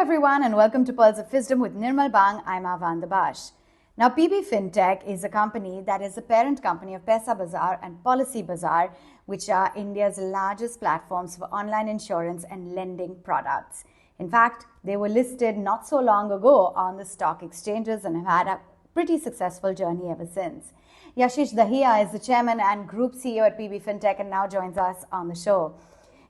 everyone, and welcome to Pearls of Fisdom with Nirmal Bang. I'm Avan Dabash. Now, PB Fintech is a company that is the parent company of Paisa Bazaar and Policy Bazaar, which are India's largest platforms for online insurance and lending products. In fact, they were listed not so long ago on the stock exchanges and have had a pretty successful journey ever since. Yashish Dahiya is the chairman and group CEO at PB Fintech and now joins us on the show.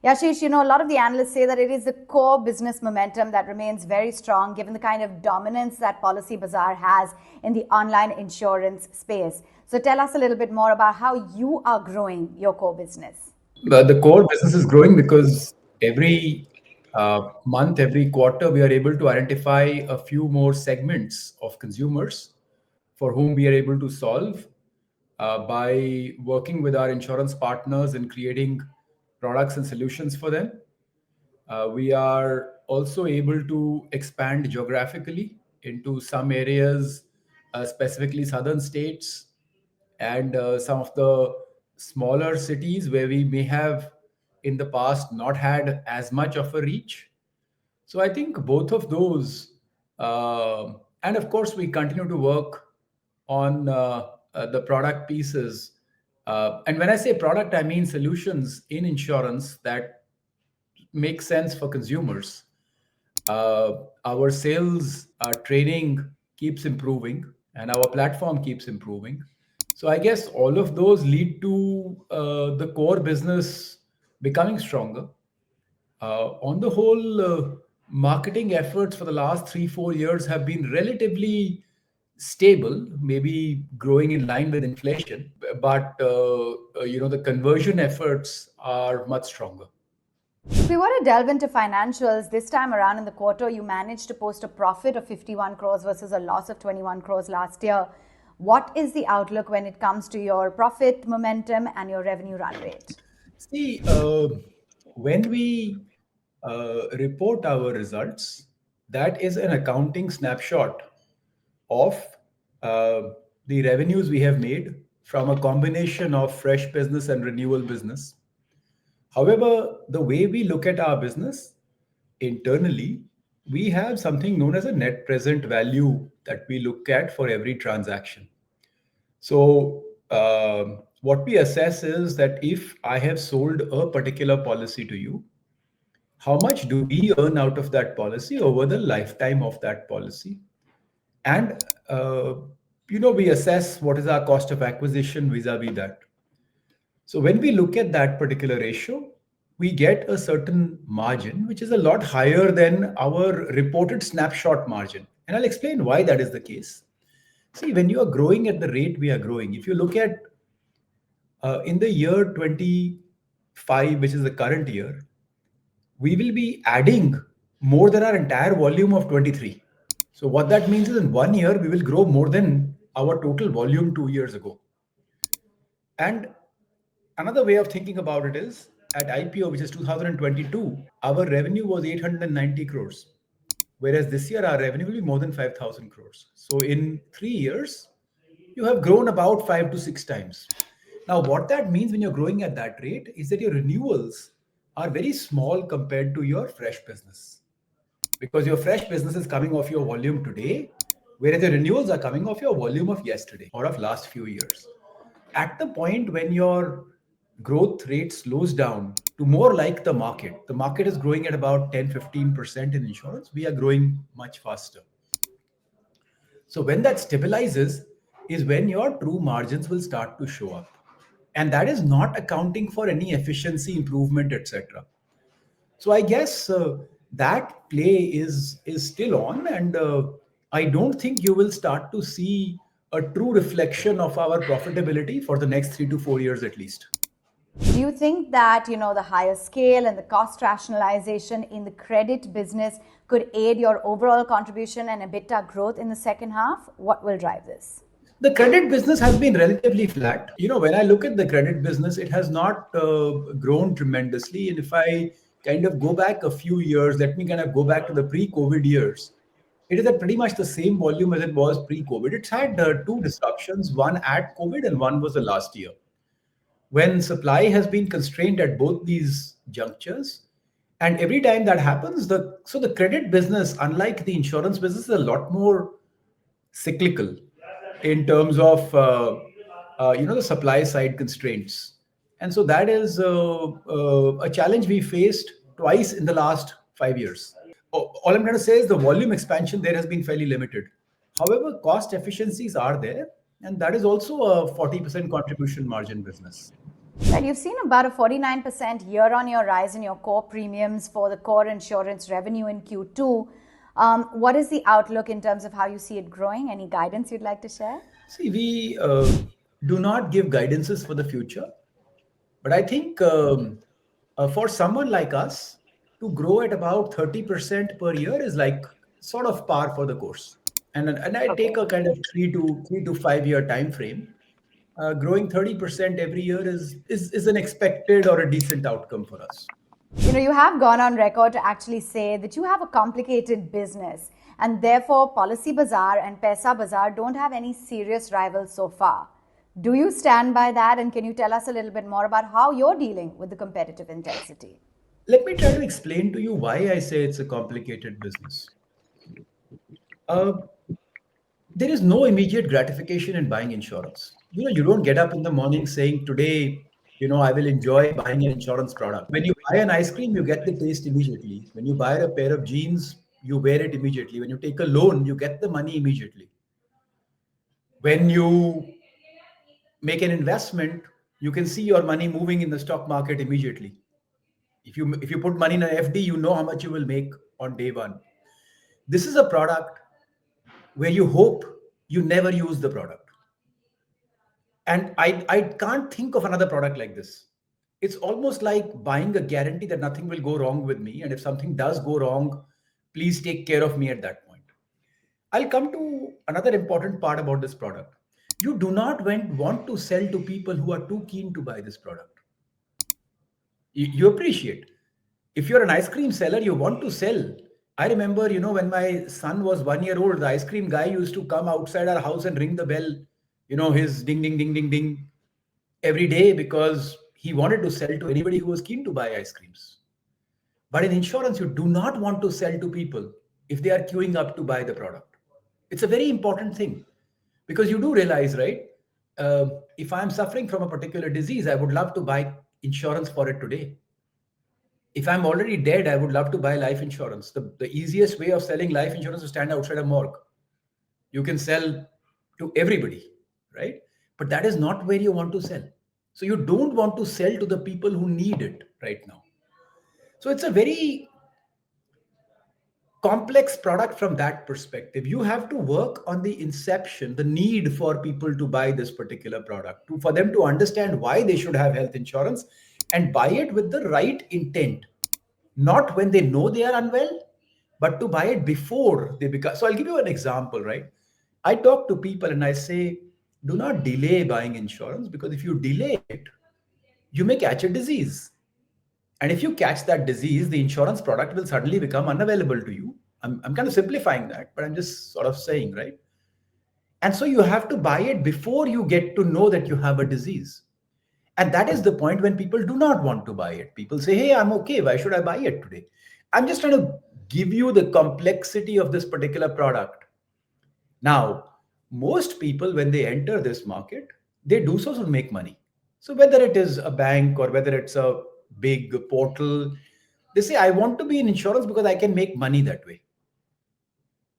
Yashish, a lot of the analysts say that it is the core business momentum that remains very strong given the kind of dominance that Policy Bazaar has in the online insurance space. So tell us a little bit more about how you are growing your core business. The core business is growing because every month, every quarter, we are able to identify a few more segments of consumers for whom we are able to solve by working with our insurance partners and creating products and solutions for them. We are also able to expand geographically into some areas, specifically southern states and some of the smaller cities where we may have in the past not had as much of a reach. So I think both of those, and of course, we continue to work on the product pieces. And when I say product, I mean solutions in insurance that make sense for consumers. Our sales training keeps improving and our platform keeps improving. So I guess all of those lead to the core business becoming stronger. On the whole, marketing efforts for the last 3-4 years have been relatively stable, maybe growing in line with inflation, but the conversion efforts are much stronger. If we were to delve into financials, this time around in the quarter, you managed to post a profit of 51 crores versus a loss of 21 crores last year. What is the outlook when it comes to your profit momentum and your revenue run rate? See, when we report our results, that is an accounting snapshot of the revenues we have made from a combination of fresh business and renewal business. However, the way we look at our business internally, we have something known as a net present value that we look at for every transaction. So, what we assess is that if I have sold a particular policy to you, how much do we earn out of that policy over the lifetime of that policy? And, we assess what is our cost of acquisition vis-a-vis that. So when we look at that particular ratio, we get a certain margin, which is a lot higher than our reported snapshot margin. And I'll explain why that is the case. See, when you are growing at the rate we are growing, if you look at in the year 25, which is the current year, we will be adding more than our entire volume of 23. So what that means is in 1 year, we will grow more than our total volume 2 years ago. And another way of thinking about it is at IPO, which is 2022, our revenue was 890 crores. Whereas this year, our revenue will be more than 5,000 crores. So in 3 years, you have grown about 5 to 6 times. Now, what that means when you're growing at that rate is that your renewals are very small compared to your fresh business. Because your fresh business is coming off your volume today, whereas the renewals are coming off your volume of yesterday or of last few years. At the point when your growth rate slows down to more like the market is growing at about 10-15% in insurance, we are growing much faster. So when that stabilizes is when your true margins will start to show up. And that is not accounting for any efficiency improvement, etc. So I guess that play is still on, and I don't think you will start to see a true reflection of our profitability for the next 3 to 4 years at least. Do you think that, the higher scale and the cost rationalization in the credit business could aid your overall contribution and EBITDA growth in the second half? What will drive this? The credit business has been relatively flat. When I look at the credit business, it has not grown tremendously. And if I kind of go back a few years, let me kind of go back to the pre-COVID years. It is at pretty much the same volume as it was pre-COVID. It's had 2 disruptions, one at COVID and one was the last year. When supply has been constrained at both these junctures, And every time that happens, the credit business, unlike the insurance business, is a lot more cyclical in terms of the supply side constraints. And so that is a challenge we faced twice in the last 5 years. All I'm going to say is the volume expansion there has been fairly limited. However, cost efficiencies are there, and that is also a 40% contribution margin business. Right, you've seen about a 49% year-on-year rise in your core premiums for the core insurance revenue in Q2. What is the outlook in terms of how you see it growing? Any guidance you'd like to share? See, we do not give guidances for the future, but I think for someone like us to grow at about 30% per year is like sort of par for the course. And I take Okay. a kind of 3 to 5 year time frame. Growing 30% every year is an expected or a decent outcome for us. You have gone on record to actually say that you have a complicated business and therefore Policy Bazaar and Paisa Bazaar don't have any serious rivals so far. Do you stand by that, and can you tell us a little bit more about how you're dealing with the competitive intensity? Let me try to explain to you why I say it's a complicated business. Uh, there is no immediate gratification in buying insurance. You don't get up in the morning saying, today, I will enjoy buying an insurance product. When you buy an ice cream, you get the taste immediately. When you buy a pair of jeans, you wear it immediately. When you take a loan, you get the money immediately. When you make an investment, you can see your money moving in the stock market immediately. If you put money in an FD, you know how much you will make on day one. This is a product where you hope you never use the product. And I can't think of another product like this. It's almost like buying a guarantee that nothing will go wrong with me. And if something does go wrong, please take care of me at that point. I'll come to another important part about this product. You do not want to sell to people who are too keen to buy this product. You appreciate. If you're an ice cream seller, you want to sell. I remember, when my son was 1 year old, the ice cream guy used to come outside our house and ring the bell, his ding, ding, ding, ding, ding every day because he wanted to sell to anybody who was keen to buy ice creams. But in insurance, you do not want to sell to people if they are queuing up to buy the product. It's a very important thing because you do realize, right? If I'm suffering from a particular disease, I would love to buy insurance for it today. If I'm already dead, I would love to buy life insurance. The easiest way of selling life insurance is to stand outside a morgue. You can sell to everybody, right? But that is not where you want to sell. So you don't want to sell to the people who need it right now. So it's a very complex product from that perspective. You have to work on the inception, the need for people to buy this particular product, for them to understand why they should have health insurance and buy it with the right intent. Not when they know they are unwell, but to buy it before they become. So I'll give you an example, right? I talk to people and I say, do not delay buying insurance because if you delay it, you may catch a disease. And if you catch that disease, the insurance product will suddenly become unavailable to you. I'm kind of simplifying that, but I'm just sort of saying, right? And so you have to buy it before you get to know that you have a disease. And that is the point when people do not want to buy it. People say, hey, I'm okay. Why should I buy it today? I'm just trying to give you the complexity of this particular product. Now, most people, when they enter this market, they do so to make money. So whether it is a bank or whether it's a big portal, they say, I want to be in insurance because I can make money that way.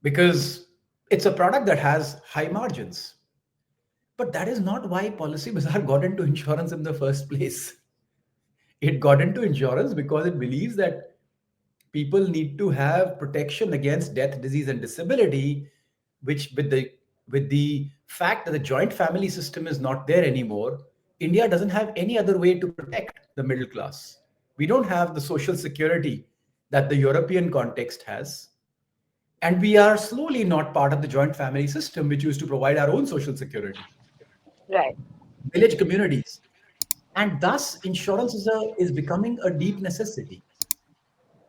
Because it's a product that has high margins. But that is not why Policy Bazaar got into insurance in the first place. It got into insurance because it believes that people need to have protection against death, disease, and disability, which with the fact that the joint family system is not there anymore, India doesn't have any other way to protect the middle class. We don't have the social security that the European context has. And we are slowly not part of the joint family system, which used to provide our own social security. Right. Village communities. And thus, insurance is becoming a deep necessity.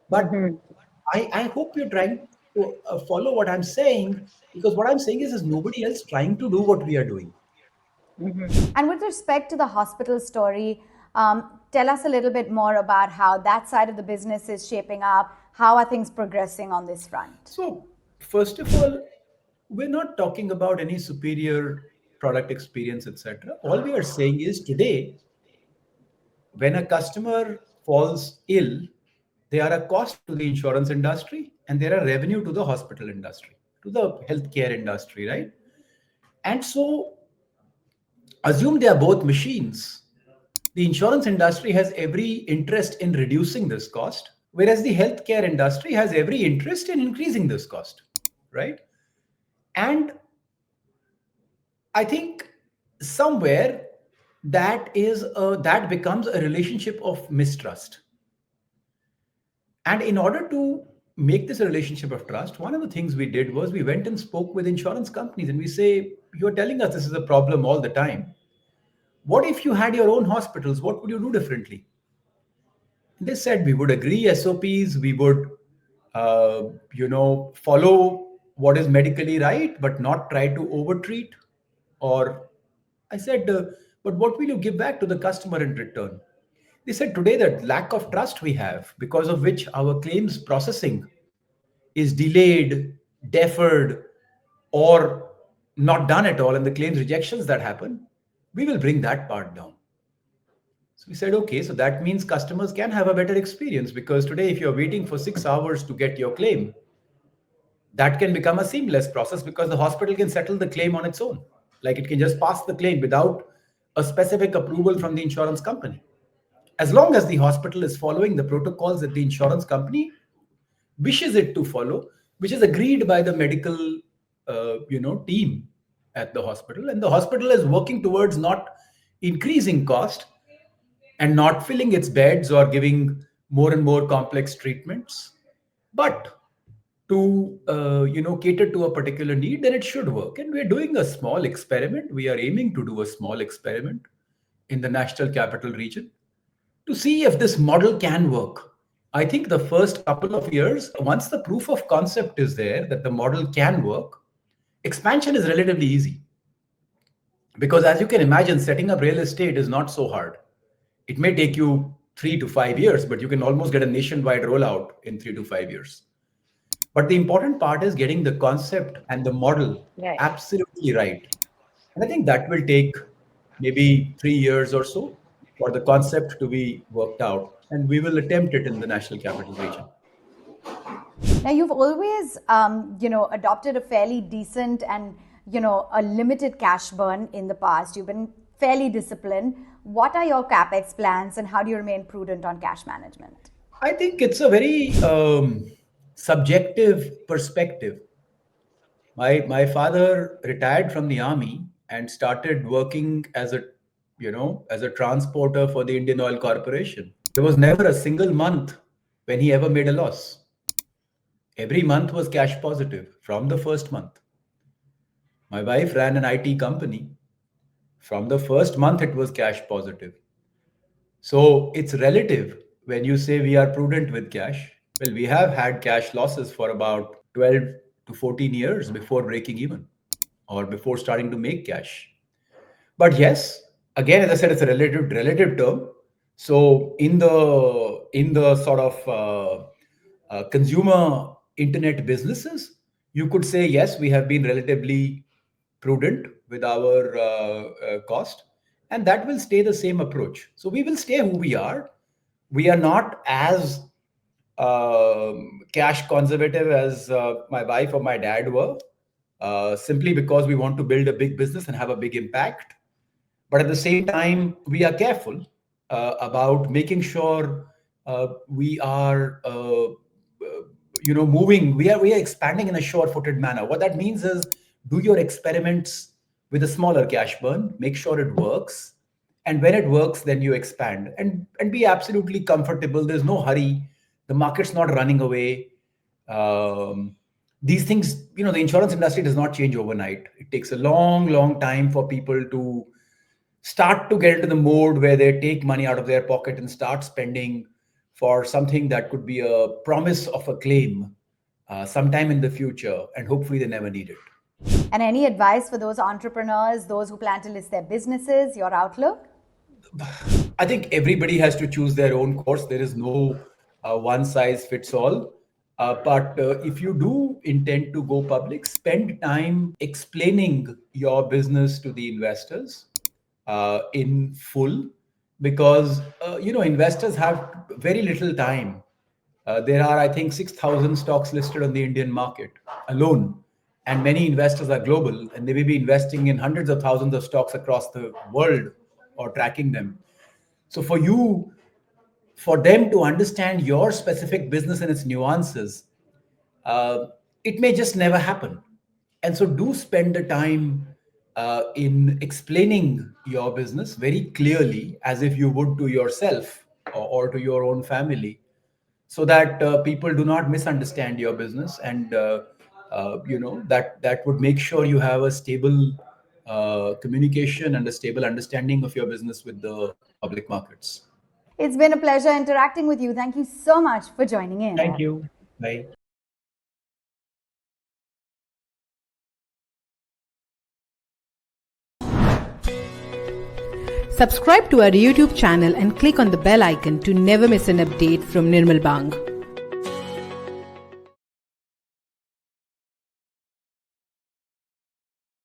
But I hope you're trying to follow what I'm saying, because what I'm saying is nobody else trying to do what we are doing. And with respect to the hospital story, tell us a little bit more about how that side of the business is shaping up. How are things progressing on this front? So, first of all, we're not talking about any superior product experience, etc. All we are saying is today, when a customer falls ill, they are a cost to the insurance industry and they are a revenue to the hospital industry, to the healthcare industry, right? And so, assume they are both machines. The insurance industry has every interest in reducing this cost, whereas the healthcare industry has every interest in increasing this cost, right? And I think somewhere that becomes a relationship of mistrust. And in order to make this a relationship of trust, one of the things we did was we went and spoke with insurance companies and we say, you're telling us this is a problem all the time. What if you had your own hospitals? What would you do differently? They said we would agree SOPs, we would, follow what is medically right, but not try to overtreat. Or I said, but what will you give back to the customer in return? They said today that lack of trust we have, because of which our claims processing is delayed, deferred, or not done at all, and the claims rejections that happen, we will bring that part down. So we said, okay, so that means customers can have a better experience because today, if you're waiting for 6 hours to get your claim, that can become a seamless process because the hospital can settle the claim on its own. Like it can just pass the claim without a specific approval from the insurance company. As long as the hospital is following the protocols that the insurance company wishes it to follow, which is agreed by the medical, team at the hospital, and the hospital is working towards not increasing cost and not filling its beds or giving more and more complex treatments, but to cater to a particular need, then it should work. And we're doing a small experiment. We are aiming to do a small experiment in the national capital region to see if this model can work. I think the first couple of years, once the proof of concept is there that the model can work, expansion is relatively easy. Because as you can imagine, setting up real estate is not so hard. It may take you 3 to 5 years, but you can almost get a nationwide rollout in 3 to 5 years. But the important part is getting the concept and the model Right. absolutely right. And I think that will take maybe 3 years or so for the concept to be worked out. And we will attempt it in the national capital region. Now, you've always, adopted a fairly decent and, a limited cash burn in the past. You've been fairly disciplined. What are your CapEx plans and how do you remain prudent on cash management? I think it's a very subjective perspective. My father retired from the army and started working as a transporter for the Indian Oil Corporation. There was never a single month when he ever made a loss. Every month was cash positive from the first month. My wife ran an IT company. From the first month, it was cash positive. So it's relative when you say we are prudent with cash. Well, we have had cash losses for about 12 to 14 years before breaking even or before starting to make cash. But yes, again, as I said, it's a relative term. So in the sort of consumer internet businesses, you could say yes, we have been relatively prudent with our cost, and that will stay the same approach. So we will stay who we are. We are not as cash conservative as my wife or my dad were, simply because we want to build a big business and have a big impact. But at the same time, we are careful about making sure we are moving. We are expanding in a sure-footed manner. What that means is do your experiments with a smaller cash burn, make sure it works, and when it works, then you expand and be absolutely comfortable. There's no hurry. The market's not running away. These things, the insurance industry does not change overnight. It takes a long, long time for people to start to get into the mode where they take money out of their pocket and start spending for something that could be a promise of a claim sometime in the future, and hopefully they never need it. And any advice for those entrepreneurs, those who plan to list their businesses, your outlook? I think everybody has to choose their own course. There is no one size fits all. But if you do intend to go public, spend time explaining your business to the investors in full, because investors have very little time. There are, I think, 6,000 stocks listed on the Indian market alone, and many investors are global, and they may be investing in hundreds of thousands of stocks across the world or tracking them. So for them to understand your specific business and its nuances, uh, it may just never happen. And so do spend the time in explaining your business very clearly, as if you would to yourself or to your own family, so that people do not misunderstand your business. And that would make sure you have a stable communication and a stable understanding of your business with the public markets. It's been a pleasure interacting with you. Thank you so much for joining in. Thank you. Bye. Subscribe to our YouTube channel and click on the bell icon to never miss an update from Nirmal Bang.